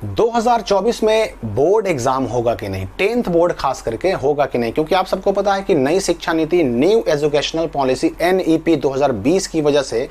2024 में board exam होगा कि नहीं, 10th बोर्ड खास करके होगा कि नहीं, क्योंकि आप सबको पता है कि नई शिक्षा नीति न्यू एजुकेशनल पॉलिसी NEP 2020 की वजह से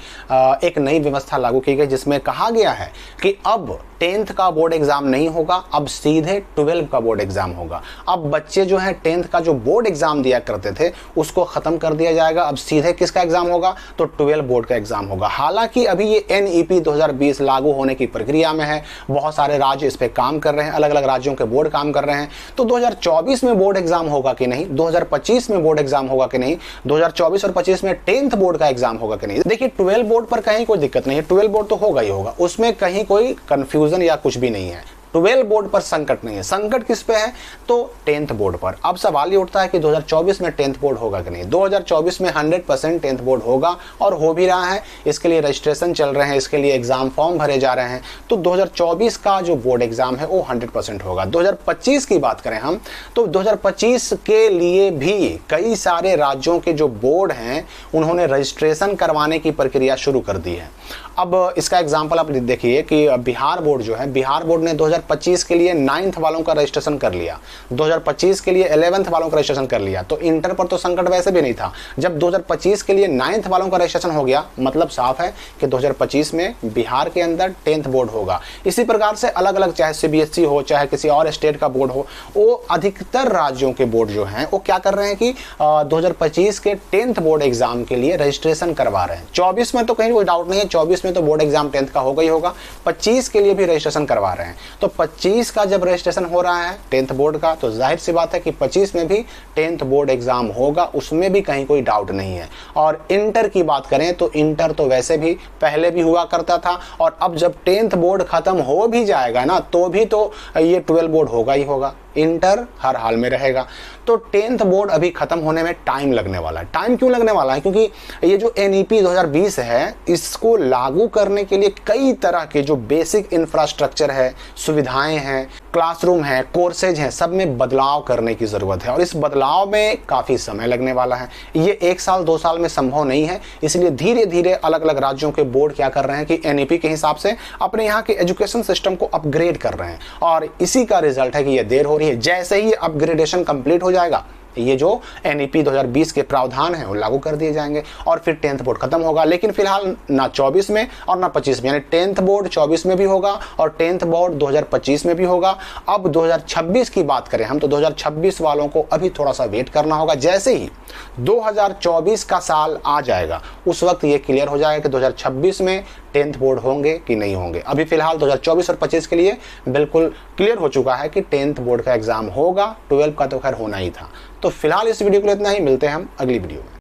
एक नई व्यवस्था लागू की गई, जिसमें कहा गया है कि अब 10th का बोर्ड एग्जाम नहीं होगा, अब सीधे 12 का बोर्ड एग्जाम होगा। अब बच्चे जो हैं 10th का जो बोर्ड एग्जाम दिया करते थे उसको खत्म कर दिया जाएगा। अब सीधे किसका एग्जाम होगा, तो 12 बोर्ड का एग्जाम होगा। हालांकि अभी ये NEP 2020 लागू होने की प्रक्रिया में है, बहुत सारे राज्य इस पे काम कर रहे हैं, अलग अलग राज्यों के बोर्ड काम कर रहे हैं। तो 2024 में बोर्ड एग्जाम होगा कि नहीं, 2025 में बोर्ड एग्जाम होगा कि नहीं, 2024 और 25 में 10th बोर्ड का एग्जाम होगा कि नहीं। देखिए 12 बोर्ड पर कहीं कोई दिक्कत नहीं है, 12 बोर्ड तो होगा ही होगा, उसमें कहीं कोई कंफ्यूजन या कुछ भी नहीं है। 12 बोर्ड पर संकट नहीं है। संकट किस पे है, तो 10th बोर्ड पर। अब सवाल ये उठता है कि 2024 में 10th बोर्ड होगा कि नहीं। 2024 में 100% 10th बोर्ड होगा और हो भी रहा है। इसके लिए रजिस्ट्रेशन चल रहे हैं, इसके लिए एग्जाम फॉर्म भरे जा रहे हैं। तो 2024 का जो बोर्ड एग्जाम है वो 100% होगा। 2025 की बात करें हम, तो 2025 के लिए भी कई सारे राज्यों के जो बोर्ड हैं उन्होंने रजिस्ट्रेशन करवाने की प्रक्रिया शुरू कर दी है। अब इसका एग्जाम्पल आप देखिए कि बिहार बोर्ड जो है, बिहार बोर्ड ने 2025 के लिए 9th वालों का रजिस्ट्रेशन कर लिया, 2025 के लिए 11th वालों का रजिस्ट्रेशन कर लिया। तो इंटर पर तो संकट वैसे भी नहीं था। जब 2025 के लिए 9th वालों का रजिस्ट्रेशन हो गया, मतलब साफ है कि 2025 में बिहार के अंदर 10th बोर्ड होगा। इसी प्रकार से अलग अलग, चाहे CBSE हो, चाहे किसी और स्टेट का बोर्ड हो, वो अधिकतर राज्यों के बोर्ड जो हैं वो क्या कर रहे हैं कि 2025 के 10th बोर्ड एग्जाम के लिए रजिस्ट्रेशन करवा रहे हैं। 24 में तो कहीं कोई डाउट नहीं है, 24 में तो बोर्ड एग्जाम 10th का होगा ही होगा। 25 के लिए भी रजिस्ट्रेशन करवा रहे हैं। तो 25 का जब रजिस्ट्रेशन हो रहा है 10th बोर्ड का, तो जाहिर सी बात है कि 25 में भी 10th बोर्ड एग्जाम होगा, उसमें भी कहीं कोई डाउट नहीं है। और इंटर की बात करें तो इंटर तो वैसे भी पहले भी हुआ करता था, और अब जब 10th बोर्ड खत्म हो भी जाएगा ना, तो भी तो ये 12 बोर्ड होगा ही होगा। इंटर हर हाल में रहेगा। तो 10th बोर्ड अभी खत्म होने में टाइम लगने वाला है। टाइम क्यों लगने वाला है, क्योंकि ये जो NEP 2020 है, इसको लागू करने के लिए कई तरह के जो बेसिक इंफ्रास्ट्रक्चर है, सुविधाएं हैं, क्लासरूम है, कोर्सेज हैं, सब में बदलाव करने की जरूरत है। और इस बदलाव में काफी समय लगने वाला है। ये 1 साल 2 साल में संभव नहीं है। इसलिए धीरे धीरे अलग अलग राज्यों के बोर्ड क्या कर रहे हैं कि NEP के हिसाब से अपने यहाँ के एजुकेशन सिस्टम को अपग्रेड कर रहे हैं, और इसी का रिजल्ट है कि ये देर हो रही है। जैसे ही अपग्रेडेशन कंप्लीट हो जाएगा, ये जो NEP 2020 के प्रावधान हैं वो लागू कर दिए जाएंगे और फिर 10th बोर्ड खत्म होगा। लेकिन फिलहाल ना 24 में और ना 25 में, यानी 10th बोर्ड 24 में भी होगा और 10th बोर्ड 2025 में भी होगा। अब 2026 की बात करें हम, तो 2026 वालों को अभी थोड़ा सा वेट करना होगा। जैसे ही 2024 का साल आ जाएगा, उस वक्त ये क्लियर हो जाएगा कि 2026 में 10th बोर्ड होंगे कि नहीं होंगे। अभी फिलहाल 2024 और 25 के लिए बिल्कुल क्लियर हो चुका है कि 10th बोर्ड का एग्जाम होगा, 12 का तो खैर होना ही था। तो फिलहाल इस वीडियो के लिए इतना ही, मिलते हैं हम अगली वीडियो में।